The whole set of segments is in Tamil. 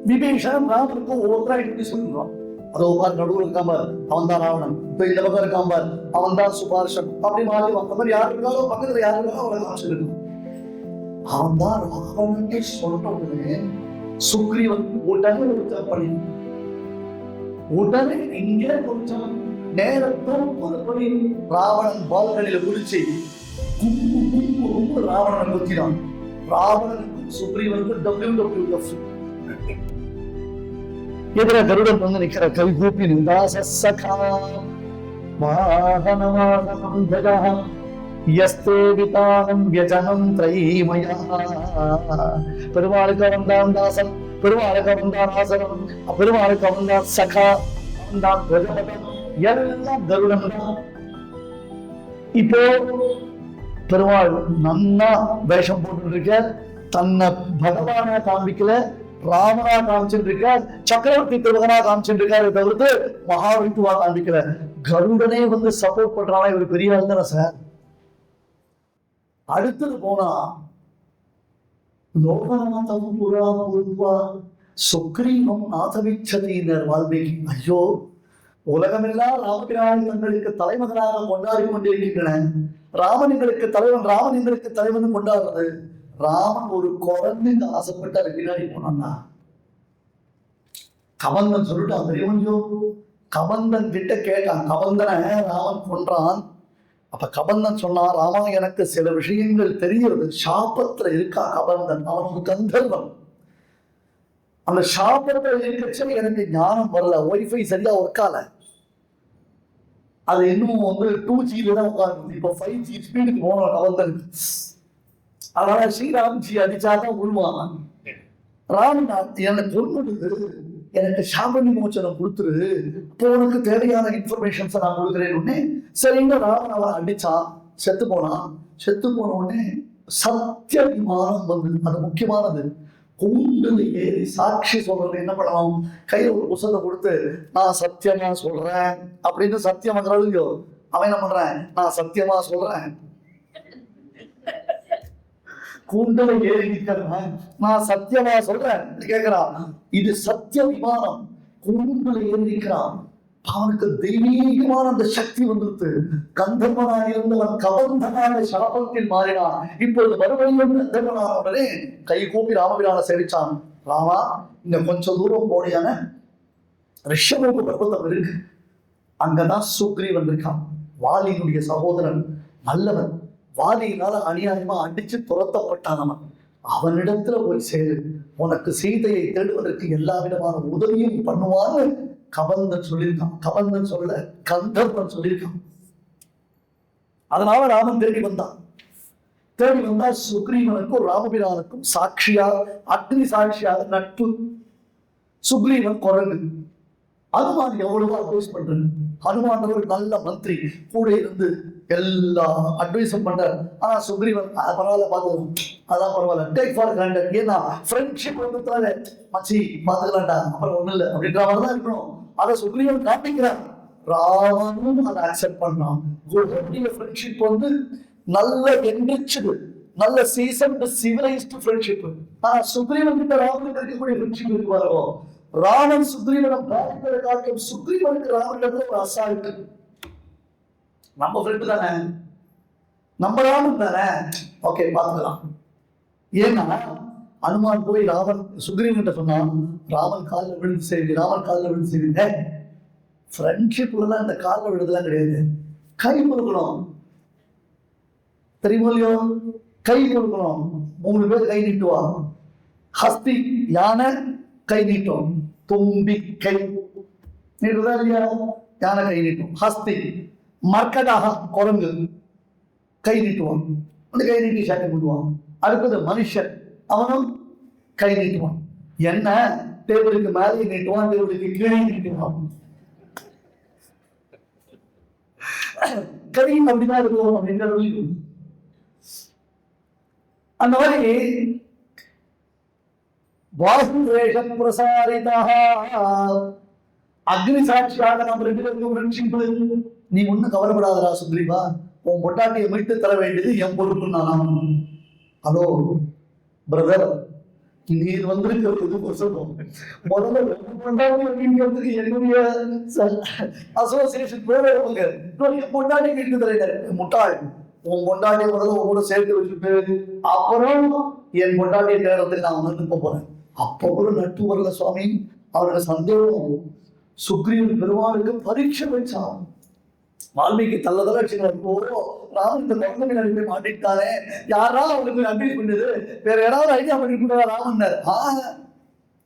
விபீஷணன் ராமனுக்கு ஒவ்வொருத்தரா எப்படி சொல்லுவான். அதோ பாரு நடுவில் இருக்காம அவன் தான் ராவணன், இப்ப இந்த பக்கம் இருக்காம அவன் தான் சுபாஷன், அப்படி மாறி அந்த மாதிரி யாரு இருந்தாலும் பக்கத்துல யாரு இருந்தாலும் அவனை காமிச்சிருக்கணும். அவன் தான் ராவணனே சொன்ன உடனே சுக்ரீவன் உடனே பண்ணி உடனே இங்கே கொஞ்சம் நேரத்தும் பொதுப்படி ராவணன் பால்களில குளிச்சு கும்பு கும்பு கும்பு ராவணனை குத்தினான். ராவணனுக்கு சுக்ரீவனுக்கு WWF எதிர கருடன் வந்து நிக்கிற கவி கூப்பி நிந்தாசா வாகனவாகனம் ஜகஹ யஸ்தே விதானம் வ்யஜனம் த்ரைமயா. பெருமாளுக்கு அவன்தான் தாசன், பெருமாளுக்கு அவன்தான் ஆசனம், பெருமாளுக்கு அவன்தான் சகா, அவன்தான் பிரஜபதம், எல்லாம் கருடன் தான். இப்போ பெருமாள் நன்னா வேஷம் போட்டு இருக்க, தன்னை பகவானா காண்பிக்கல, ராமனா காமிச்சுட்டு இருக்கார், சக்கரவர்த்தி திருமகனா காமிச்சுட்டு இருக்காரு தவிர்த்து மகாவிஷ்ணுவா காண்பிக்கல. கருடனே வந்து சப்போர்ட் பண்றானா இவர் பெரிய ஆள் தானே சார். அடுத்தது போனா லோகநாதம் புரா பூர்வா சுக்ரீவம் நாதவிச்சதியினர் வால்மீகி. ஐயோ, உலகமெல்லாம் ராமபிரான் தங்களுக்கு தலைமகனாக கொண்டாடி கொண்டிருக்கின்றன. ராமன் எங்களுக்கு தலைவன், ராமன் எங்களுக்கு தலைவன் கொண்டாடுறது. ராமன் ஒரு குழந்தைங்க ஆசைப்பட்டு அது பின்னாடி போனான்னா கபந்தன் சொல்லிட்டான் தெரியுமோ. கபந்தன் கிட்ட கேட்டான், கபந்தனை ராமன் கொன்றான். அப்ப கபந்தன் சொன்னான், ராமா எனக்கு சில விஷயங்கள் தெரிகிறது. சாபத்துல இருக்கா கபந்தன், அவன் ஒரு கந்தர்வன். அந்த சாபத்துல இருக்கச்ச எனக்கு ஞானம் வரல, ஒய்ஃபை சரியா ஒர்க்கால, அது இன்னும் வந்து 2G தான் உட்காந்து, இப்போ 5G ஸ்பீடுக்கு போனோம் கபந்தனுக்கு. அதனால ஸ்ரீராம்ஜி அடிச்சாதான் உள்வான். ராமன் எனக்கு கொண்டு எனக்கு சாப விமோச்சனம் கொடுத்துரு, இப்போ உனக்கு தேவையான இன்ஃபர்மேஷன்ஸை நான் கொடுக்குறேன்னு. சரிங்க, ராமன் அவன் அடிச்சான், செத்து போனான். செத்து போன உடனே சத்திய விமானம் வந்து, அது முக்கியமானது. கூண்டுல ஏறி சாட்சி சொல்றது என்ன பண்ணலாம், கையில ஒரு புத்தகத்தை கொடுத்து நான் சத்தியமா சொல்றேன் அப்படின்னு சத்தியம் இல்லையோ, அவன் என்ன பண்றேன், நான் சத்தியமா சொல்றேன். கூண்டுல ஏறி நிற்கிறேன், நான் சத்தியமா சொல்றேன் கேட்கிறான். இது சத்திய விமானம். கூண்டுல ஏறி நிற்கிறான், அவனுக்கு தெய்வீகமான அந்த சக்தி வந்துருது. கந்தர்வனாக இருந்தவன் கபந்தனான சாபத்தில் மாறினான். இப்பொழுது மறுபடியும் கந்தர்வனான உடனே கை கூப்பி ராமபிரான சேவிச்சான். ராமா, இங்க கொஞ்சம் தூரம் போடியான ரிஷபோக பர்வதம் இருக்கு, அங்கதான் சுக்ரீவன் இருக்கான். வாலியினுடைய சகோதரன், நல்லவன். வாலியினால அநியாயமா அடிச்சு துரத்தப்பட்டான். அவனிடத்துல போய் சேரு, உனக்கு சீதையை தேடுவதற்கு எல்லா விதமான உதவியும் பண்ணுவான்னு கபந்தன் சொல்லியிருக்கான். கபந்தன் சொல்ல, கந்தர்வன் சொல்லியிருக்கான். அதனால ராமன் தேடி வந்தான். தேடி வந்தா சுக்ரீவனுக்கும் ராமபிரானுக்கும் சாட்சியா, அக்னி சாட்சியாக நட்பு. சுக்ரீவன் குரங்கு, ஹனுமான் எவ்வளவோ அட்வைஸ் பண்றது. ஹனுமான் ஒரு நல்ல மந்திரி, கூட இருந்து எல்லா அட்வைஸும் பண்றாரு. ஆனா சுக்ரீவன் பரவாயில்ல, பாத்துக்கலாம், அதான் பரவாயில்ல, டேக் ஃபார் கிராண்டட். ஏன்னா ஃப்ரெண்ட்ஷிப் வந்து மச்சி பாத்துக்கலாம்டா, அப்புறம் ஒண்ணு இல்லை அப்படின்ற மாதிரி தான் இருக்கணும். அதை சுக்ரீவன் காமிக்கிறான். ராவனும் அதை அக்செப்ட் பண்ணான். ஃப்ரெண்ட்ஷிப் வந்து நல்ல என்ரிச்சது, நல்ல சீசன்டு சிவிலைஸ்டு ஃப்ரெண்ட்ஷிப். ஆனா சுக்ரீவன் கிட்ட ராவனுக்கு இருக்கக்கூடிய ஃப்ரெண்ட்ஷிப் இருக்கு பாருங்க. ராவன் சுக்ரீவனை பாதிப்பதை காட்டும் சுக்ரீவனுக்கு ராவனிடத்துல ஒரு அசால்ட்டு. நம்ம ஃப்ரெண்டு தானே, நம்ம ராமன் தானே, ஓகே பாத்துக்கலாம். ஏன்னா அனுமான் போய் ராமன் சுக்ரீவன் சொன்னான், ராமன் காலில் விழுந்து செய்தி, ராமன் காலில் விழுந்து செய்வீங்க. ஃப்ரெண்ட்ஷிப்லாம் இந்த காலில் விழுதுலாம் கிடையாது, கை கொடுக்கணும், தெரியுமா இல்லையோ, கை கொடுக்கணும். 3 பேர் கை நீட்டுவான். ஹஸ்தி யானை கை நீட்டும், தும்பி கை நீட்டுதா இல்லையா, யானை கை நீட்டும். ஹஸ்தி மர்க்கடாக குரங்கு கை நீட்டுவான், அந்த கை நீட்டி சாட்டை பண்ணுவான். அடுத்தது மனுஷன், அவனும் கை நீட்டுவான். என்ன டேபிளுக்கு மேலே நீட்டுவான், டேபிளுக்கு கீழே நீட்டுவான். கதையும் அப்படிதான் இருக்கும் அப்படிங்கிறது. அந்த மாதிரி வாசுரேஷம் பிரசாரிதா அக்னி சாட்சியாக நம்ம 2 பேருக்கும் ஃப்ரெண்ட்ஷிப். நீ ஒன்னும் கவலைப்படாதரா சுக்ரீவா, உன் பொட்டாட்டியை மீட்டு தர வேண்டியது என் பொறுப்பு. நானும் ஹலோ பிரதர், நீர் வந்திருக்கிறது சொல்லுவோம். முதல்ல கொண்டாடி என்னுடைய அசோசியேஷன் போறவங்க கொண்டாடி வீட்டு முட்டாள் உன் கொண்டாடி முதல்ல உங்களோட சேர்த்து வச்சுட்டு அப்புறம் என் கொண்டாடிய நேரத்துக்கு நான் வந்து போறேன். அப்போ ஒரு நட்பு வரல சுவாமி. அவருக்கு சந்தேகம். சுக்ரீவன் பெருமாளுக்கு பரீட்சை வச்சான். வால்மீகி தள்ளதெல்லாம் ராமன் இந்த குழந்தை நடிப்பை மாட்டிட்டானே, யாரா அவனுக்கு அட்வைஸ் பண்ணுது, வேற யாராவது ஐடியா பண்ணிட்டு ராமன்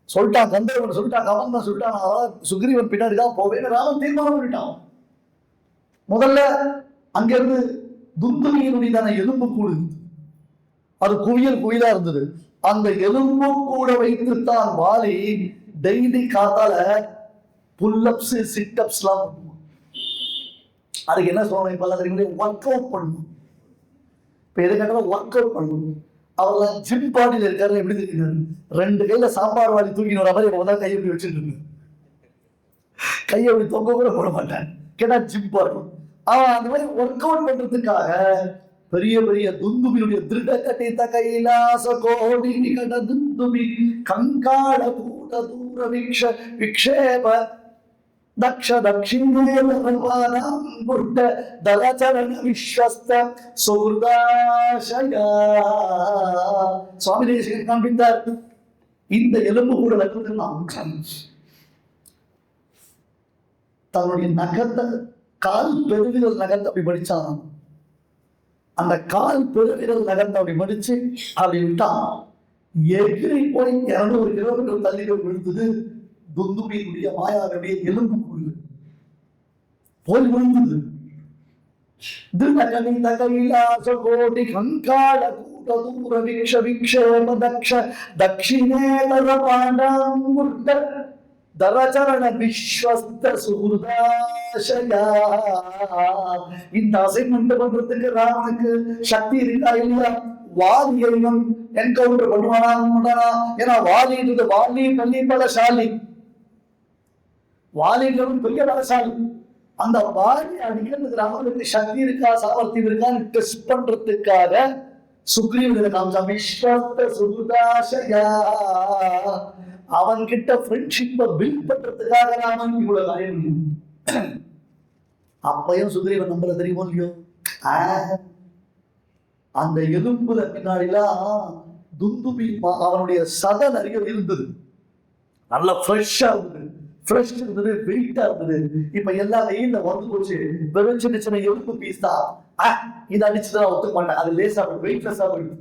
சொல்லிட்டான். கந்தர்வன் சொல்லிட்டான், கவன் தான் சொல்லிட்டான், சுக்ரீவன் பின்னாடிதான் போவேன் ராமன் தீர்மானம் பண்ணிட்டான். முதல்ல அங்கிருந்து துந்துமியினுடையதான எலும்பு கூடு, அது குவியலா இருந்தது. அந்த எலும்பு கூட வைத்துத்தான் வாலி டெய்லி காத்தால புல்லப்ஸ் சிட்டப்ஸ் எல்லாம் பண்ணுவோம். அதுக்கு என்ன சொல்லணும், இப்ப எல்லாம் ஒர்க் அவுட் பண்ணணும். இப்ப எது கேட்டாலும் ஒர்க் அவுட் பண்ணணும். அவர்லாம் ஜிம் பாடியில் இருக்காரு. எப்படி தெரியுது, 2 கையில சாம்பார் வாலி தூக்கின்னு வர மாதிரி இப்ப கையை எப்படி வச்சுட்டு இருக்கு. கையை அப்படி தொங்க கூட போட மாட்டேன். கேட்டா ஜிம் பாடு. அவன் அந்த மாதிரி ஒர்க் அவுட் பண்றதுக்காக பெரிய பெரிய துந்துபியுடைய திருட கட்டித்த கைலாச கோடி நிகட துந்துபி கங்காள பூட தூர விக்ஷேப தக்ஷ தட்சிணேலம் புட்ட தலச்சரண விஸ்வஸ்த சுஹ்ருதாஷயா. சுவாமி தேசிகன் காண்பித்தார். இந்த எலும்பு கூட தன்னுடைய நகத்தை கால் பெருவிரல் நகத்தை அப்படி படிச்சான். அந்த கால் பெருவிரல் நகத்தை அப்படி மடிச்சு அப்படி விட்டான். எகிரி போய் 200 கிலோமீட்டர் தள்ளி விழுந்தது துந்துபியுடைய மாயாவுடைய எலும்பு கூடு போய் விழுந்தது. திருநகனித கைலாச கோடி கங்காள கூட தூர விக்ஷ விக்ஷேப தக்ஷ தட்சிணேதர பாண்டாம் முட்ட தரச்சரண விஸ்வஸ்த சுஹ்ருதாஷயா. இந்த அசைன்மெண்ட் பண்றதுக்கு ராமனுக்கு சக்தி இருக்கா இல்லையா? வாலியையும் என்கவுண்டர் பண்ணுவானா? ஏன்னா வாலின்றது வாலி பள்ளி பலசாலி, வாலின்றவன் பெரிய பலசாலி. அந்த வாலி அடிக்கிறதுக்கு ராமனுக்கு சக்தி இருக்கா சாமர்த்தியம் இருக்கான்னு டெஸ்ட் பண்றதுக்காக சுக்ரீவனை காமிச்சா. விஸ்வஸ்த சுஹ்ருதாஷயா. அவன் கிட்ட ஃப்ரெண்ட்ஷிப்பை பில்ட் பண்றதுக்காக ராமன் இவ்வளவு காரியம். அப்பையும் சுக்ரீவன் நம்மள தெரியுமோ இல்லையோ? அந்த எலும்புல பின்னாடிலாம் துந்துபி அவனுடைய சத நிறைய இருந்தது. நல்லா ஃப்ரெஷ்ஷா இருந்தது, ஃப்ரெஷ் இருந்தது, வெயிட்டா இருந்தது. இப்ப எல்லா வெயில்ல வந்து போச்சு. வெறும் சின்ன சின்ன எலும்பு பீஸ் தான். இதை அடிச்சுதான் ஒத்துக்க மாட்டேன். அது லேசா வெயிட்லெஸ்ஸா போயிடுது.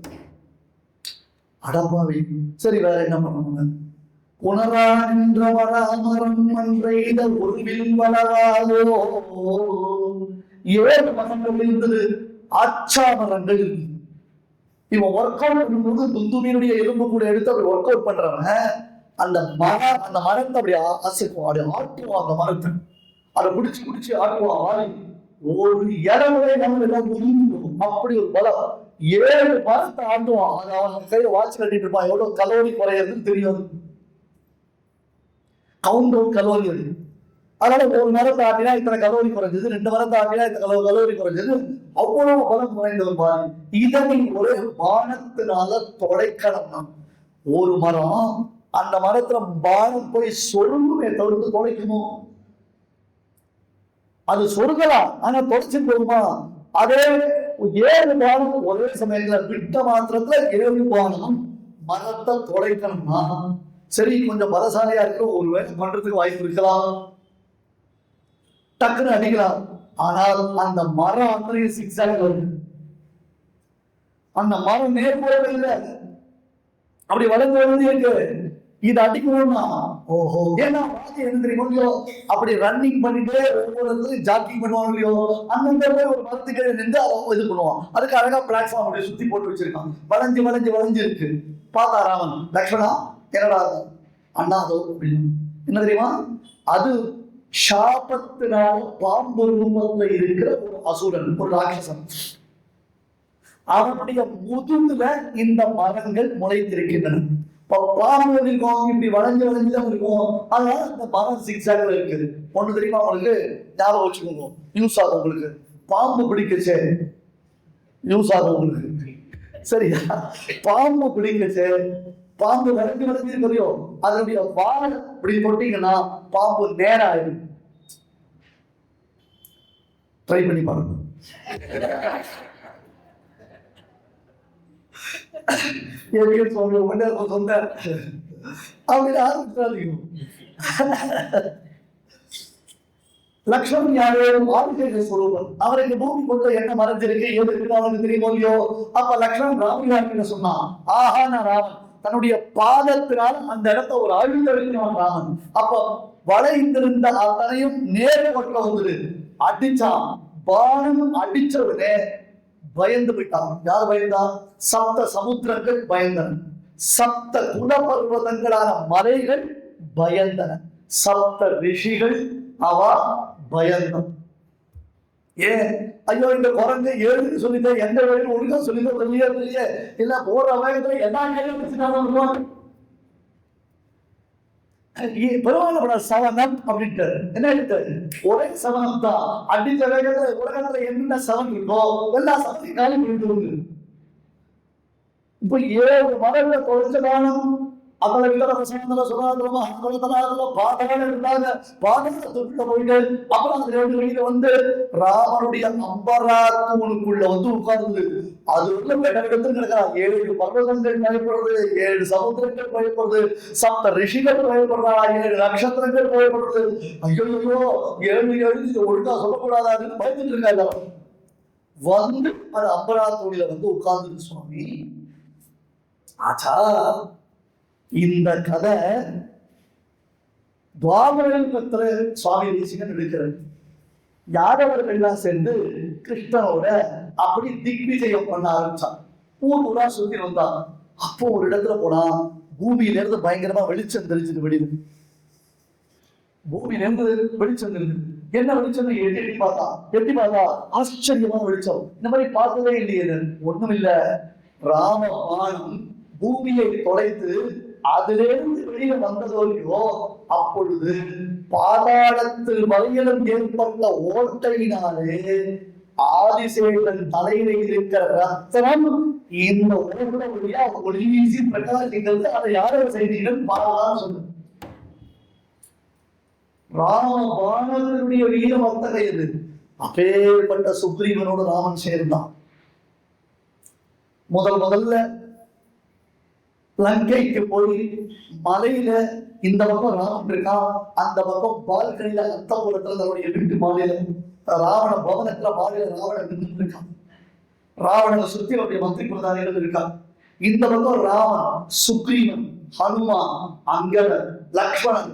அடப்பாவி. சரி, வேற என்ன பண்ணுவாங்க? உணரான்ற வராமரம் மன்றைத ஒருவில் வளராதோ. 7 மரங்கள் இருந்தது, ஆச்சா மரங்கள் இருந்தது. இவன் ஒர்க் அவுட் பண்ணும்போது துந்துபியினுடைய எலும்பு கூட எடுத்து அப்படி ஒர்க் அவுட் பண்றவங்க அந்த மரத்தை அப்படி அசைக்கும், அப்படி ஆட்டுவான். அந்த மரத்தை அதை பிடிச்சு ஆட்டுவான். ஒரு இடமே நம்ம எல்லாம் அப்படி ஒரு பலம். 7 மரத்தை ஆட்டுவான். அது அவன் கையில வாட்ச் கட்டிட்டு இருப்பான். எவ்வளவு கலோரி குறையிறதுன்னு தெரியாது. Countdown calorie. அதனால ஒரு மரத்தை ஆட்டினா இத்தனை கலோரி குறைஞ்சது, 2 மரத்தை ஆட்டினா இத்தனை கலோரி குறைஞ்சது. அவ்வளவு பலம் குறைந்த ஒரு பானை. இதனை ஒரு பானத்தினால தொடைக்கணும்னா ஒரு மரம், அந்த மரத்துல பானம் போய் சொருங்குமே தவிர்த்து தொலைக்குமோ? அது சொருகலாம், ஆனா தொலைச்சு போகுமா? அதே 7 பானம் ஒரே சமயத்துல விட்ட மாத்திரத்துல 7 பானம் மரத்தை தொலைக்கணும்னா சரி, கொஞ்சம் பலசாலியா இருக்க ஒரு வேலை பண்றதுக்கு வாய்ப்பு இருக்கலாம், டக்குன்னு அடிக்கலாம். ஆனால் அந்த மரம் அன்றைய 6 வருது. அந்த மரம் நேர்போறது இல்லை, அப்படி வளர்ந்து வந்து இருக்கு. இது அடிக்கணும்னா ஓஹோ, ஏன்னா என்ன தெரியுமோ, அப்படி ரன்னிங் பண்ணிட்டு ஒவ்வொரு ஜாக்கிங் பண்ணுவாங்க இல்லையோ, அந்தந்த ஒரு மரத்துக்கு நின்று அவங்க இது பண்ணுவான். அதுக்கு அழகா பிளாட்ஃபார்ம் அப்படியே சுத்தி போட்டு வச்சிருக்கான். வளைஞ்சு இருக்கு. பார்த்தா ராமன், லக்ஷ்மணா என்னடா அண்ணா அதோ அப்படின்னு. என்ன தெரியுமா? அது சாபத்தினால பாம்பு ரூபத்துல இருக்கிற ஒரு அசுரன், ஒரு ராட்சசன். அவனுடைய முதுகுல இந்த மரங்கள் முளைத்திருக்கின்றன. பாம்பு இருக்கும், இப்படி வளைஞ்சுதான் இருக்கும். அதனால இந்த மரம் 6 இருக்குது. ஒண்ணு தெரியுமா உங்களுக்கு? ஞாபகம் வச்சுக்கோங்க, யூஸ் ஆகும் உங்களுக்கு. பாம்பு பிடிக்கச்சே யூஸ் ஆகும் உங்களுக்கு. சரியா? பாம்பு பிடிக்கச்சே பாம்பு விளங்கி தெரியும், அதனுடைய வால் இப்படி போட்டீங்கன்னா பாம்பு நேராயிடும். ட்ரை பண்ணி பாருங்க. சொந்த அப்படின்னு ஆரம்பிச்சாதீங்க. லக்ஷ்மணன் யாரு? ஆதிசேஷ ஸ்வரூபம். அவருக்கு பூமி கொண்டு என்ன மறைஞ்சிருக்கு, எது இருக்கு அவனுக்கு தெரியுமோ இல்லையோ. அப்ப லக்ஷ்மணன் ராமன் சொன்னான், ஆஹா நான் ராமன். தன்னுடைய பாதத்தினால் அந்த இடத்த ஒரு அழுத்தம் ராமன். அப்ப வளைந்திருந்த அத்தனையும் நேர கொட்ட வந்து அடிச்சான். பானம் அடிச்ச உடனே பயந்து விட்டான். யார் பயந்தா? சப்த சமுத்திரங்கள் பயந்தன, சப்த குணபர்வதங்களான மலைகள் பயந்தன, சப்த ரிஷிகள் அவ பயந்தம். ஏன்? ஐயோ இந்த குரங்கு ஏழுன்னு சொல்லிட்டேன், எந்த வழியும் ஒழுங்கா சொல்லிட்டு இல்லையே, இல்ல போற வேகத்துல என்ன கேள்வி பெருமாள் சவனம் அப்படின்ட்டு என்ன எடுத்து ஒரே சவனம் தான். அடித்த வேகத்துல உலகத்துல என்ன சவன் இருக்கோ எல்லா சவனையும் காலி பண்ணிட்டு இப்ப 7 மரங்களை தொலைச்ச காலம் அவளை சுகாதாரமா பாதகம் இருந்தாங்க. பாதகத்துக்குள்ள போயிட்டு அப்புறம் அந்த 2 வெளியில வந்து ராமனுடைய அம்பராத்தூனுக்குள்ள வந்து உட்கார்ந்து அது உள்ள வெடவெடுத்து கிடக்கிறான். 7 பர்வதங்கள் பயப்படுறது, 7 சமுத்திரங்கள் பயப்படுறது, சப்த ரிஷிகள் பயப்படுறா, 7 நட்சத்திரங்கள் பயப்படுறது. ஐயோ 7 ஒழுங்கா சொல்லக்கூடாதான்னு பயந்துட்டு இருக்காங்க. வந்து அது அம்பராத்தூணில வந்து உட்கார்ந்து சுவாமி ஆச்சா இந்த கதை துவாபரத்துல சுவாமி தேசிகன் எடுக்கிறது. யாதவர்கள்லாம் சேர்ந்து கிருஷ்ணனோட அப்படி திக்விஜயம் பண்ண ஆரம்பிச்சான். ஊரா சுத்தி வந்தான். அப்போ ஒரு இடத்துல போனா பூமியில இருந்து பயங்கரமா வெளிச்சம் தெரிஞ்சது. பூமியில இருந்து வெளிச்சம் தெரிஞ்சது. என்ன வெளிச்சம்? எட்டி பார்த்தா ஆச்சரியமா வெளிச்சம். இந்த மாதிரி பார்த்ததே இல்லையே. ஒண்ணும் இல்ல, ராமபானம் பூமியை தொலைத்து அதிலிருந்து வெளியே வந்ததோல்லையோ அப்பொழுது பாதாளத்தில் வரையிலும் ஏற்பட்ட ஓட்டையினாலே ஆதிசேஷன் தலையில இருக்கிற ரத்தனம் இந்த ஓட்ட வழியா ஒளி வீசி பிரகாசிக்கிறது. அதை யாரோ செய்தீர்கள் பாதான் சொல்லு. ராமபாணத்தினுடைய வீரம் அத்தகையது. அப்பேற்பட்ட சுக்ரீவனோடு ராமன் சேர்ந்தான். முதல்ல லங்கைக்கு போய் மலையில இந்த பக்கம் ராமன் இருக்கான், அந்த பக்கம் பால்கனில அத்தபுரத்துல தன்னுடைய வீட்டு மாலையில ராவண பவனத்துல மாலையில ராவணன் நின்று இருக்கான். ராவணனை சுத்தி அவருடைய மந்திரி பிரதானிகள் இருக்கான். இந்த பக்கம் ராமன், சுக்ரீவன், ஹனுமான், அங்கதன், லக்ஷ்மணன்,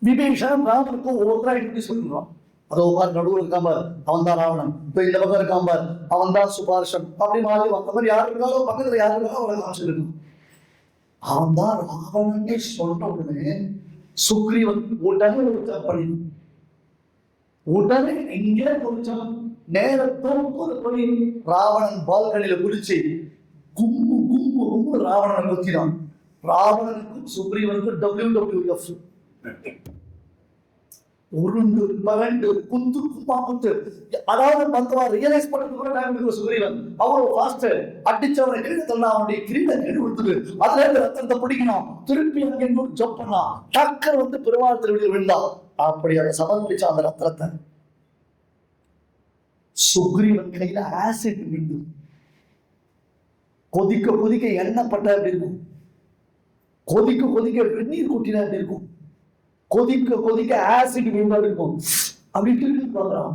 விபீஷணன் ராமனுக்கு ஒவ்வொருத்தரா எப்படி சொல்றான். அதோ பார் நடுவில் இருக்கான் பார், அவன் தான் ராவணன். இப்ப இந்த பக்கம் இருக்கான் பார், அவன் தான் சுபார்ஷன். அப்படி மாறி அந்த மாதிரி யாரு இருக்காலும் பக்கத்துல யாரு இருக்காலும் அவனை காமிச்சிருக்கான். அவன் தான் ராவணனே சொன்ன உடனே சுக்ரீவன் உடனே பண்ணி உடனே இங்கே குறிச்சான். நேரத்தோடு போய் ராவணன் பால்கனில குடிச்சு கும்பு கும்பு கும்பு ராவணனை குத்தினான். ராவணனுக்கும் சுக்ரீவனுக்கும் WWF உருண்டு பரண்டு குத்து குத்து. அதாவது மந்தவா ரியலைஸ் பண்ண சுக்ரீவன் அவ்வளவு ஃபாஸ்ட் அடிச்சவனை கீழே தள்ளா, அவனுடைய கிரீடம் கீழே கொடுத்துது. அதுல இருந்து ரத்தத்தை பிடிக்கணும், திருப்பி அங்கே ஜம்ப் பண்ணான். டக்கர் வந்து பெருமாள் திருவிழியில் விழுந்தான். அப்படி அதை சமர்ப்பிச்ச அந்த ரத்தத்தை சுக்ரீவன் கையில ஆசிட் விழுந்து கொதிக்க கொதிக்க எண்ணப்பட்ட அப்படி இருக்கும், கொதிக்க கொதிக்க வெந்நீர் கொட்டினா அப்படி இருக்கும், கொதிக்க கொதிக்க ஆசிட் விழுந்தா இருக்கும். அப்படின்னு பார்க்கலாம்.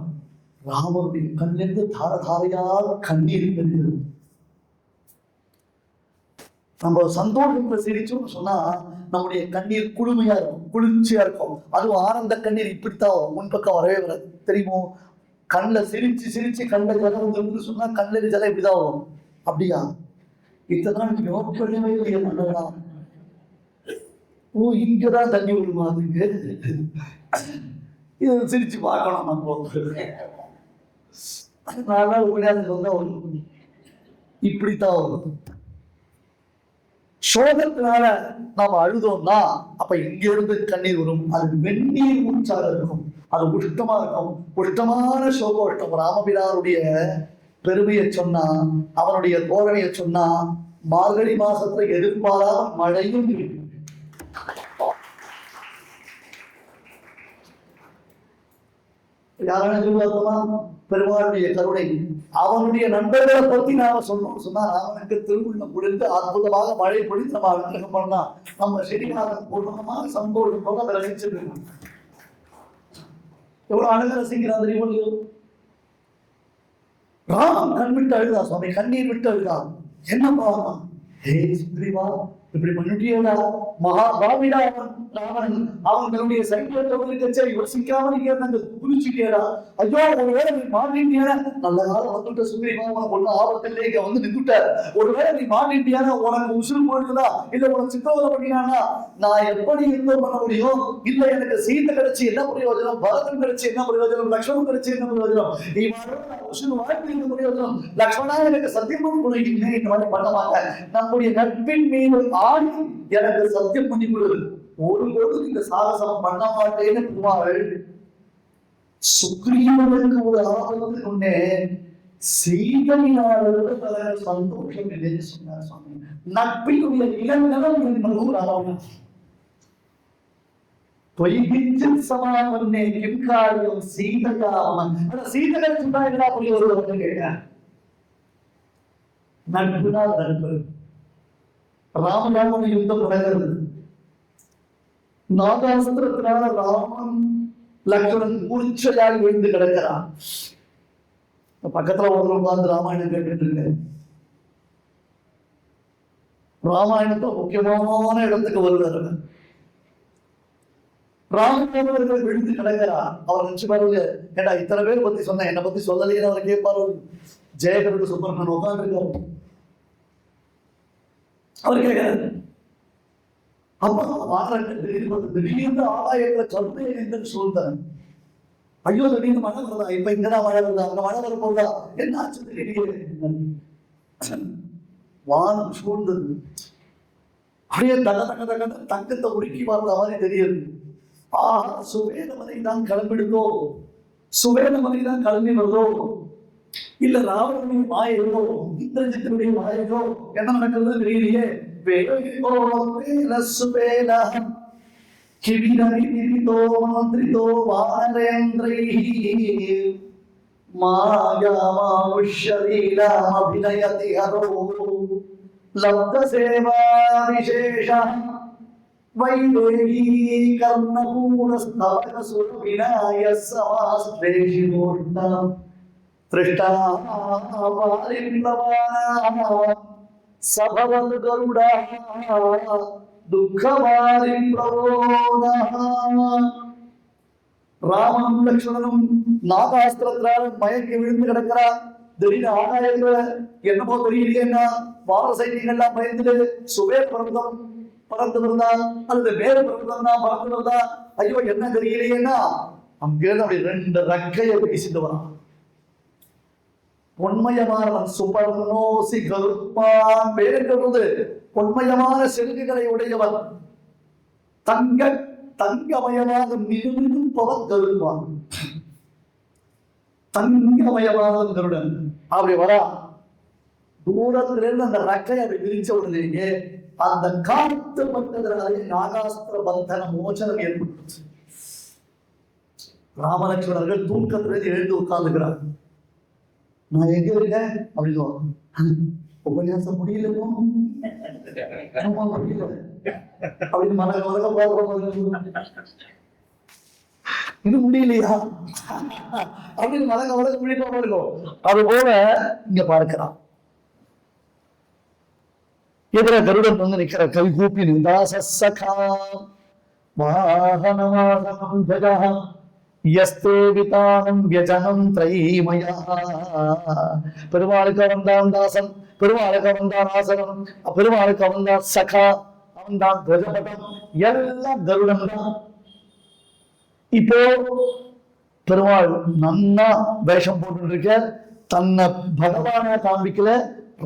ராமனுடைய கண்ணிலிருந்து தார தாரையாக கண்ணீர் இருக்கிறது. நம்ம சந்தோஷத்துல சிரிச்சோம்னு சொன்னா நம்முடைய கண்ணீர் குளுமையா இருக்கும், குளிர்ச்சியா இருக்கும். அதுவும் ஆனந்த கண்ணீர் இப்படித்தான் முன்பக்கம் வரவே வராது, தெரியுமோ? கண்ணில் சிரிச்சு சிரிச்சு கண்ணில் ஜலம் சொன்னா கண்ணில் ஜலம் இப்படிதான் வரும். அப்படியா? இத்தனை நாள் யோக பண்ணவே இல்லையா பண்ணலாம்? ஓ, இங்கதான் தண்ணி விடுமா? அதுக்கு இதை சிரிச்சு பார்க்கணும் நம்ம. அதனால இப்படித்தான் வரும். சோகத்தினால நாம அழுதோம்னா அப்ப இங்க இருந்து கண்ணீர் வரும். அது வெந்நீர் மூச்சாக இருக்கும், அது உஷ்டமா இருக்கும், உஷ்டமான சோகம். ராமபிரானுடைய பெருமையை சொன்னா, அவனுடைய தோரணையை சொன்னா மார்கழி மாசத்துல எதிர்பாராத மழையும் இருக்கு. யாரான எதிர்பார்த்தமா? பெருமாளுடைய கருணை. அவனுடைய நண்பர்களை பத்தி நாம சொன்னோம் சொன்னா அவனுக்கு திருவுள்ளம் குளிர்ந்து அற்புதமாக மழை பொழிந்து நம்ம அனுகிரகம் பண்ணா நம்ம செடியாக பூர்ணமாக சம்பவம் போல விளைவிச்சிட்டு இருக்கோம். எவ்வளவு அழகா ரசிக்கிறான் தெரியுமா? ராமன் கண் விட்டு அழுதா, சுவாமி கண்ணீர் விட்டு அழுதா. என்னப்பா சுக்ரீவா இப்படி பண்ணிட்டியடா, மகாபாவிடா ராவணன். அவன் தன்னுடைய சைக்கிளை யோசிக்காம நீங்க குளிச்சுட்டியடா. ஐயோ ஒருவேளை நீ மாட்டிட்டியான நல்ல காலம் வந்துட்ட சுக்ரீவா, உனக்கு ஒன்னும் ஆபத்தில்லை, இங்க வந்து நின்றுட்ட. ஒருவேளை நீ மாட்டிட்டியான உனக்கு உசுறு போயிடுதா, இல்ல உனக்கு சித்தவதை பண்ணினானா நான் எப்படி இருந்தோம் பண்ண முடியும்? இல்ல எனக்கு சீத்தை கிடைச்சி என்ன பிரயோஜனம், பரதம் கிடைச்சி என்ன பிரயோஜனம், லக்ஷ்மணன் கிடைச்சி என்ன பிரயோஜனம், நீ உசுறு வாழ்க்கை என்ன பிரயோஜனம்? லக்ஷ்மணா எனக்கு சத்தியம் பண்ணி இந்த மாதிரி பண்ண மாட்டேன். நம்முடைய நட்பின் மீது ஆடி எனக்கு சத்தியம் பண்ணி கொடு, ஒருபோது இந்த சாகசம் பண்ண மாட்டேன்னு குமாரள் சுக்ரீவனுக்கு ஒரு ஆபத்து கொண்டே செய்தலினாளர்கள் சந்தோஷம் இல்லைன்னு சொன்னார் சுவாமி. நட்பினுடைய இளநிலம் ஆகும். பொய்கிச்சில் சமாவன்னே கிம்காரியம் சீதையாமன். சீதகன் சொன்னா என்னடா புள்ளி ஒரு கேட்டேன். நட்புனா நட்பு. ராமராமன் யுத்தம் நடக்கிறது. நாகாஸ்திரத்தினால ராமன் லக்ஷ்மணன் மூர்ச்சையாக விழுந்து கிடக்கிறான். பக்கத்துல ஒரு உட்கார்ந்து ராமாயணம் கேட்டுட்டு இருக்கேன். ராமாயணத்தை முக்கியமான இடத்துக்கு வருவார். ராமராமர்கள் விழுந்து கிடக்கிறான். அவர் நினைச்சு பாருங்க, ஏடா இத்தனை பேர் பத்தி சொன்னேன், என்னை பத்தி சொல்லலைன்னு அவர் கேட்பாரு. ஜெயகருக்கு சுப்பிரமணியன் உட்கார்ந்து இருக்காரு. அவர் கேட்கிறாரு, அப்பா திடீர்னு ஆலயத்துல கருணை சொல்றேன். ஐயோ திடீர்னு மழை வருதா, இப்ப இங்கதான் மழை வருதா, அங்க மழை வர போதா, என்ன ஆச்சு திடீர்னு? வானம் சூழ்ந்தது. அப்படியே தக தக தக தங்கத்தை உருக்கி பார்த்த மாதிரி தெரியுது. ஆஹா, சுவேதமனை தான் கிளம்பிடுதோ, சுவேதமனை தான் கிளம்பி வருதோ, இல்ல ராவணனுடைய மாயோ, இந்திரஜித்தினுடைய மாயோ, என்ன நடக்கிறது தெரியலையே. சபவல் கருடா துக்கமாரி ராமனும் லக்ஷ்மணனும் நாகாஸ்திரத்தினால மயங்கி விழுந்து கிடக்கிறார். திடீர்னு ஆகாயத்துல என்னமோ தெரியலையேன்னா வார சைனிகள்லாம் பயந்துட்டு சுவே பர்வதம் பறந்து வருதா அல்லது வேற பர்வதம் தான் பறந்து வருதா, ஐயோ என்ன தெரியலையேன்னா அங்கிருந்து அப்படி ரெண்டு ரக்கையை வீசிட்டு வரான். பொன்மயமான சுபர்ணோசி கருப்பான் பேருங்கிறது பொன்மயமான செருகுகளை உடையவர், தங்கமயமாக மிகவும் பவர் கருப்பான், தங்கமயமான கருடன் அப்படி வரா. தூரத்திலிருந்து அந்த ரக்கை அப்படி விரிச்ச உடனேயே அந்த காத்து பட்டதனாலே நாகாஸ்திர பந்தன மோசனம் ஏற்பட்டு ராமலட்சுமணர்கள் தூக்கத்திலிருந்து எழுந்து உட்கார்ந்துக்கிறார். நான் எங்க இருக்கேன் அப்படின்னு உபன்யாசம் முடியல அப்படின்னு இன்னும் முடியலையா அப்படின்னு மலங்க முடியாம இருக்கும். அது போல இங்க பார்க்கிறான். எதிர கருடன் வந்து நிக்கிற கவி கூப்பி நின்றாசா வாகனமாகனம் ஜகா யஸ்தே விதானம் வியஜனம் த்ரைமயா. பெருமாளுக்கு அவன்தான் தாசன், பெருமாளுக்கு அவன்தான் ஆசனம், பெருமாளுக்கு அவன்தான் சகா, அவன்தான் துவஜபடம், எல்லாம் கருடன் தான். இப்போ பெருமாள் நன்னா வேஷம் போட்டு இருக்க, தன்னை பகவானா காண்பிக்கல,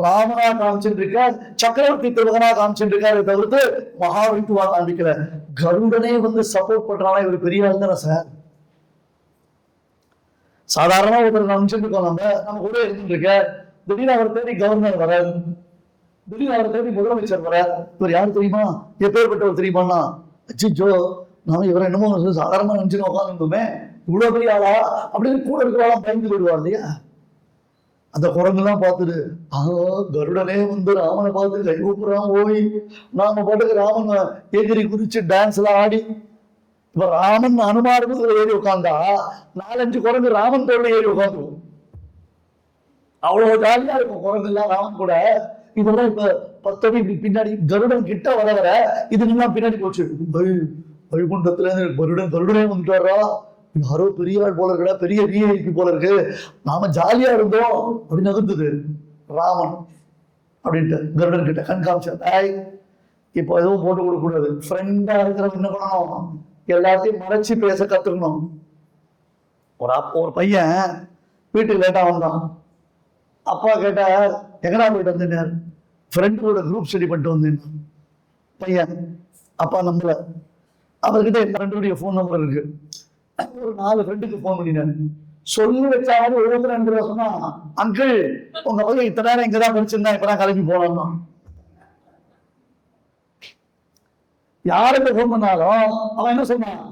ராமனா காமிச்சுட்டு இருக்கார், சக்கரவர்த்தி திருமகனா காமிச்சுட்டு இருக்காரு தவிர்த்து மகாவிஷ்ணுவா காண்பிக்கல. கருடனே வந்து சப்போர்ட் பண்றானா இவர் பெரிய ஆளுதான சார். சாதாரணமா ஒருத்தர் நினைச்சுட்டு இருக்கோம், நம்ம கூட இருந்துட்டு இருக்க, திடீர்னு அவர் தேடி கவர்னர் வராது. திடீர்னு அவரை தேடி முதலமைச்சர் வர, இவர் யாரு தெரியுமா, எப்பேற்பட்டவர் தெரியுமாண்ணா, அச்சிச்சோ நாம இவரை என்னமோ சாதாரணமா நினைச்சுன்னு உட்காந்துருந்தோமே, இவ்வளவு பெரிய ஆளா அப்படின்னு கூட இருக்கிறாலும் பயந்து போயிடுவார் இல்லையா. அந்த குரங்கெல்லாம் பார்த்துட்டு கருடனே வந்து ராமனை பார்த்து கை கூப்பிடுறான். ஓய் நாம பாட்டுக்கு ராமன் எகிரி குதிச்சு டான்ஸ் எல்லாம் ஆடி, இப்ப ராமன் அனுமானமும் ஏறி உட்காந்தா 4-5 குரங்கு ராமன் தோல்ல ஏறி உட்காந்துரும். அவ்வளவு ஜாலியா இருக்கும் குரங்கு எல்லாம் ராமன் கூட. இதெல்லாம் இப்ப 10 அடி பின்னாடி கருடன் கிட்ட வர வர இதுலாம் பின்னாடி போச்சு. வைகுண்டத்துல இருந்து கருடனே வந்துட்டு வர்றா, யாரோ பெரிய ஆள் போல இருக்கா, பெரிய விஐபி போல இருக்கு, நாம ஜாலியா இருந்தோம் அப்படின்னு நகர்ந்தது ராமன். அப்படின்ட்டு கருடன் கிட்ட கண் காமிச்சாய், இப்போ எதுவும் போட்டு கொடுக்க கூடாது, ஃப்ரெண்டா இருக்கிறவங்க என்ன பண்ணணும், எல்லாத்தையும் மறைச்சு பேச கத்துக்கணும். ஒரு பையன் வீட்டுக்கு லேட்டா வந்தான். அப்பா கேட்டா எங்கடா போயிட்டு வந்தேன், ஃப்ரெண்டோட குரூப் ஸ்டடி பண்ணிட்டு வந்தேன். பையன் அப்பா நம்பல, அவர்கிட்ட என் ஃப்ரெண்டுடைய ஃபோன் நம்பர் இருக்கு. ஒரு 4 ஃப்ரெண்டுக்கு ஃபோன் பண்ணினாரு. சொல்லி வச்சாவது 72 ரூபா சொன்னா, அங்கிள் உங்க பையன் இத்தனை நேரம் இங்கதான் படிச்சிருந்தா இப்பதான் கிளம்பி போனான்னா. யாருக்கு ஃபோன் பண்ணாலும் அவன் என்ன சொன்னான்,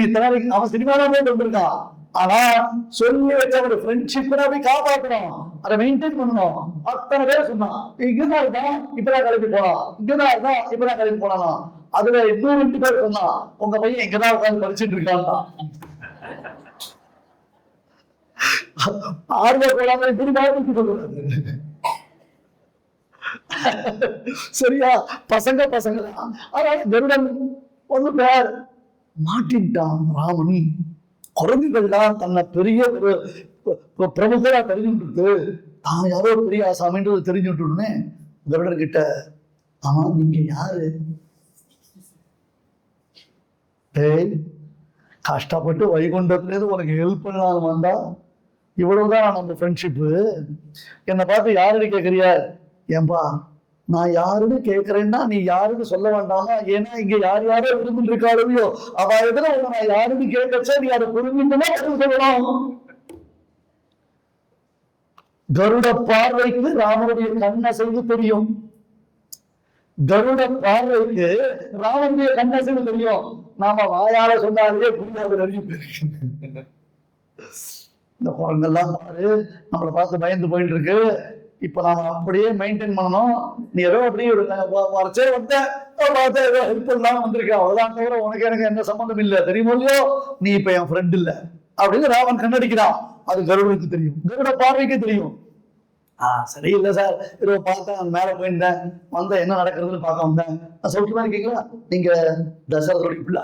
இத்தனை நேரம் அவன் சினிமாதான் போயிட்டு வந்திருக்கான். ஆனா சொல்லி வச்ச ஒரு ஃப்ரெண்ட்ஷிப் போய் காப்பாற்றணும், அதை மெயின்டைன் பண்ணணும். அத்தனை பேர் சொன்னான், இங்கதான் இருக்கான் இப்பதான் கிளம்பி போலாம், இங்கதான் இருக்கான் இப்பதான் கிளம்பி போலாம். அதுல 2 பேர் சொன்னா உங்க பையன் இங்கதான் உட்காந்து படிச்சுட்டு இருக்கான். சரியா, பசங்க கருடன் வந்து பேர் மாட்டின்ட்டான் ராமன். குரங்குகள்லாம் தன்னை பெரிய ஒரு பிரமுகரா தெரிஞ்சுட்டு தான் யாரோ பெரிய ஆசாமின்றது தெரிஞ்சுட்டுன்னு கருடன் கிட்ட, ஆமா நீங்க யாரு, கஷ்டப்பட்டு வைகுண்டத்துலேருந்து உனக்கு ஹெல்ப் பண்ணலாம் வந்தா, இவ்வளவுதான் நம்ம ஃப்ரெண்ட்ஷிப்பு, என்னை பார்த்து யாருன்னு கேட்குறியா, ஏன்பா நான் யாருன்னு கேட்கறேன்னா நீ யாருன்னு சொல்ல வேண்டாமா, ஏன்னா இங்க யார் யாரோ விரும்பிட்டு இருக்காளையோ அவ எதிர நான் யாருன்னு கேட்கச்சா நீ அதை புரிஞ்சுட்டுனா சொல்லலாம். கருட பார்வைக்கு ராமனுடைய கண்ணசைவு தெரியும், கருட பார்வைக்கு ராமனுடைய கண்ணசைவு தெரியும். நாம வாயால சொன்னாலே புரியாத நிறைய பேர். இந்த குரங்கெல்லாம் பாரு நம்மளை பார்த்து பயந்து போயிட்டு இருக்கு. இப்ப நாம அப்படியே மெயின்டைன் பண்ணணும். நீ ஏதோ அப்படியே வரைச்சே வந்த ஏதோ ஹெல்ப் பண்ணலாம் வந்திருக்கேன், அவ்வளவுதான் தவிர உனக்கு எனக்கு எந்த சம்பந்தம் இல்லை, தெரியுமோ இல்லையோ, நீ இப்ப என் ஃப்ரெண்ட் இல்ல அப்படின்னு ராவன் கண்ணடிக்கிறான். அது கருடனுக்கு தெரியும், கருட பார்வைக்கு தெரியும். சரியில்லை சார், ஏதோ பார்த்தேன் மேல போயிருந்தேன் வந்தேன், என்ன நடக்கிறதுன்னு பார்க்க வந்தேன். நான் சொல்லிட்டு இருக்கீங்களா, நீங்க தசரதனுடைய பிள்ளை?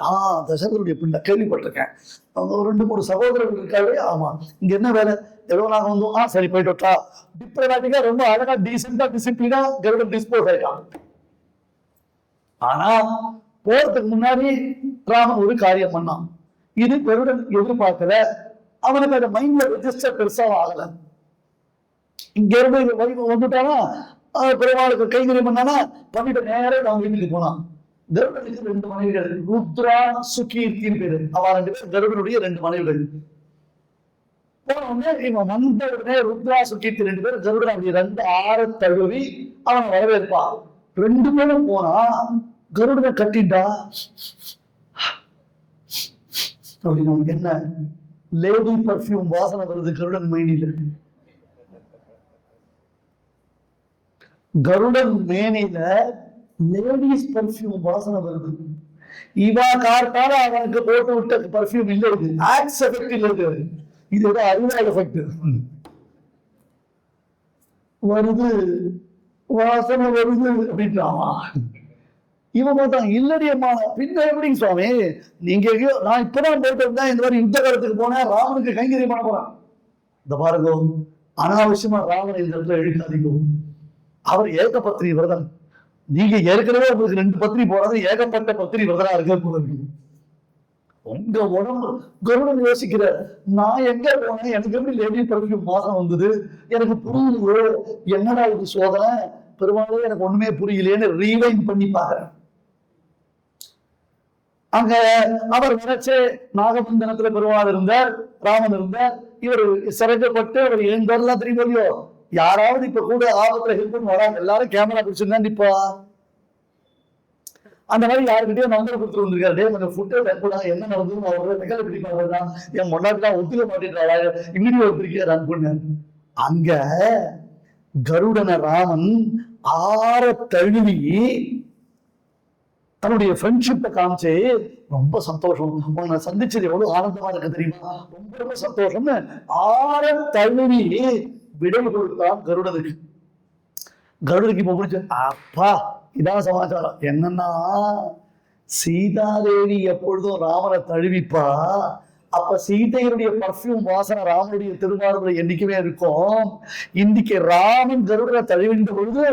தசரதனுடைய பிள்ளை கேள்விப்பட்டிருக்கேன், அவங்க ஒரு 2-3 சகோதரர்கள் இருக்காரு. ஆமா, இங்க என்ன வேலை, ஏதோ நாங்க வந்தோம். சரி போயிட்டு விட்டா. டிப்ளமேட்டிக்கா ரொம்ப அழகா டீசெண்டா டிசிப்ளினா கருடன் டிஸ்போஸ் ஆயிட்டான். ஆனா போறதுக்கு முன்னாடி ராமன் ஒரு காரியம் பண்ணான். இது கருடன் எதிர்பார்க்கல, அவனுக்கு அந்த மைண்ட்ல ரெஜிஸ்டர் பெருசா ஆகல. இங்க இருந்து வந்துட்டானா, பெருமாளுக்கு கைங்கறி பண்ணானா, பண்ணிட்டு நேரம் அவங்க வீட்டுக்கு போனான். கருடனுக்கு 2 மனைவிகள், ருத்ரா சுகீர்த்தின்னு பேரு. அவ 2 பேர் கருடனுடைய 2 மனைவிகள். போன உடனே இவன் வந்த உடனே ருத்ரா சுகீர்த்தி 2 பேர் கருடனுடைய 2 ஆற தழுவி அவன் வரவேற்பா. 2 பேரும் போனா கருடனை கட்டிட்டா. அப்படின்னு என்ன லேடி பர்ஃபியூம் வாசனை வருது கருடன் மேனில. கருடன் மேனில லேடிஸ் பர்ஃபியூம் வாசனை வருது. இவா கார்த்தால அவனுக்கு போட்டு விட்ட பர்ஃபியூம் இல்ல, இது ஆக்ஸ் எஃபெக்ட் இல்ல, இது ஏதோ அறிவாள் எஃபெக்ட் வருது, வாசனை வருது அப்படின்றாமா. இவன் பார்த்தான், இல்லடியம்மா பின்ன எப்படிங்க சுவாமி நீங்க நான் இப்பதான் போயிட்டு இருந்தேன், இந்த மாதிரி யுத்த காலத்துக்கு போனேன், ராமனுக்கு கைங்கரியம் பண்ண போறான். இந்த பாருங்க, அனாவசியமா ராமனை இந்த இடத்துல எழுக்காதீங்க. அவர் ஏக பத்திரி விரதன், நீங்க ஏற்கனவே உங்களுக்கு 2 பத்திரி போறது, ஏகப்பட்ட பத்திரி விரதனா இருக்க போல இருக்கு. உங்க உடம்பு கருடன் யோசிக்கிற, நான் எங்க போனேன், எனக்கு எப்படி லேடி பர்ஃபியூம் மாசம் வந்தது, எனக்கு புரியலையோ, என்னடா இது சோதனை, பெருமாளே எனக்கு ஒண்ணுமே புரியலேன்னு ரீவைண்ட் பண்ணி பாக்குறேன். அங்க அவர் நினைச்சு நாகபந்தனத்துல பெருமாள் இருந்தார், ராமன் இருந்தார், இவர் சிறைக்கப்பட்டு அவர் எழுந்தார்லாம் தெரியும் இல்லையோ, யாராவது இப்ப கூட ஆபத்துல ஹெல்ப் பண்ண வராங்க, எல்லாரும் கேமரா பிடிச்சிருந்தா நிப்பா. அந்த மாதிரி யாருக்கிட்டே நம்பர் கொடுத்துட்டு வந்திருக்காரு, கொஞ்சம் ஃபுட்டை கூட என்ன நடந்ததுன்னு அவரோட ரெக்கார்டு பிடிப்பாங்க. என் முன்னாடிலாம் ஒத்துக்க மாட்டேன்றாளா, வீடியோ எடுத்திருக்கே ரன் பண்ண. அங்க கருடன ராமன் ஆற தழுவி தன்னுடைய ஃப்ரெண்ட்ஷிப்பை காமிச்சு, ரொம்ப சந்தோஷம், உன்னை சந்திச்சது எவ்வளவு ஆனந்தமா இருக்கு தெரியுமா, ரொம்ப ரொம்ப சந்தோஷம்னு ஆற தழுவி விடை கொடுத்தான் கருடனுக்கு. கருடனுக்கு இப்ப பிடிச்ச அப்பா இதான் சமாச்சாரம் என்னன்னா, சீதாதேவி எப்பொழுதும் ராமனை தழுவிப்பா, அப்ப சீதையினுடைய பர்ஃபியூம் வாசனை ராமனுடைய திருமார்புல என்னைக்குமே இருக்கும். இன்னைக்கு ராமன் கருடனை தழுவின்ற பொழுது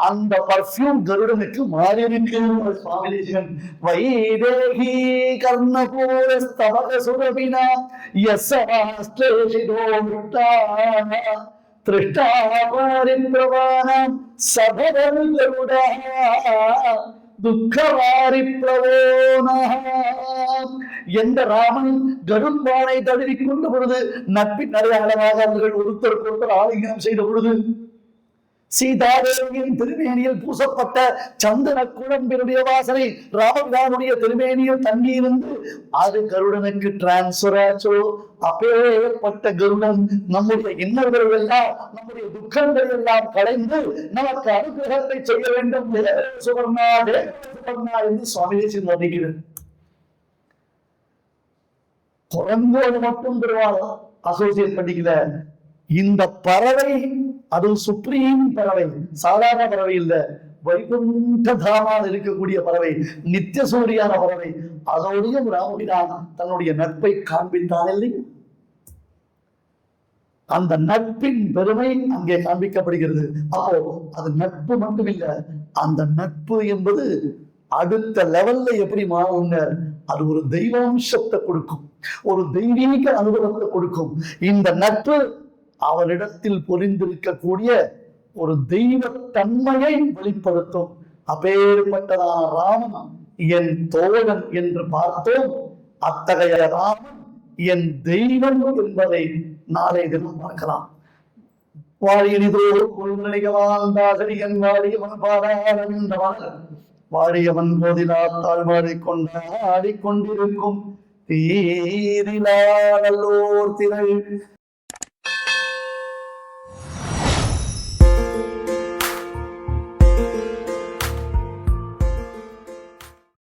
அந்த பர்ஃபியூம் கருடனுக்கு மாறி இருக்கு. சுவாமி தேசிகன் வைதேகி கர்ணபூர ஸ்தவக சுரபினா யஸ்ஸாஸ்லேஷிதோ முட்டா திருஷ்டாபாரிப்ரவாணம் சபதல் கருடா துக்கவாரி பிரவோனா. எந்த ராமன் கருண்பானை தழுவி கொண்ட பொழுது நட்பின் அடையாளமாக அவர்கள் ஒருத்தருக்கு ஒருத்தர் ஆலிங்கனம் செய்த பொழுது சீதாதேவியின் திருமேனியில் பூசப்பட்ட சந்தன குழம்பினுடைய வாசனை ராமபிரானுடைய திருமேனியில் தங்கியிருந்து அது கருடனுக்கு டிரான்ஸ்பர் ஆச்சோ. அப்பேற்பட்ட கருடன் நம்முடைய இன்னல்கள் எல்லாம், நம்முடைய துக்கங்கள் எல்லாம் களைந்து நமக்கு அனுகிரகத்தை செய்ய வேண்டும் சுவர்ணா என்று சுவாமி தேசிகன் வர்ணிக்கிறார். குரங்கோடு மட்டும் பெருவாளா அசோசியேட் பண்ணிக்கல. இந்த பறவை அது சுப்ரீம் பறவை, சாதாரண பறவை இல்ல, வைகுண்ட தாமால் இருக்கக்கூடிய பறவை, நித்திய சூரியான பறவை. அதோடைய ராமபிரான் தன்னுடைய நட்பை காண்பித்தான் இல்லை. அந்த நட்பின் பெருமை அங்கே காண்பிக்கப்படுகிறது. அப்போ அது நட்பு மட்டும் இல்ல, அந்த நட்பு என்பது அடுத்த லெவல்ல எப்படி மாறுங்க, அது ஒரு தெய்வாம்சத்தை கொடுக்கும், ஒரு தெய்வீக அனுபவத்தை கொடுக்கும். இந்த நட்பு அவரிடத்தில் பொறிந்திருக்கக்கூடிய ஒரு தெய்வ தன்மையை வெளிப்படுத்தும். அப்பேற்பட்டதான ராமன் என் தோழன் என்று பார்த்தோம். அத்தகைய ராமன் என் தெய்வம் என்பதை நாளை தினம் பார்க்கலாம். வாழியனிதோ வாழ்ந்தாசரியன் வாழியவன் பாராளவன் வாழியவன் போதிலா தாழ்வாடி கொண்டாடி கொண்டிருக்கும் தீரிலா நல்லோர் திரள்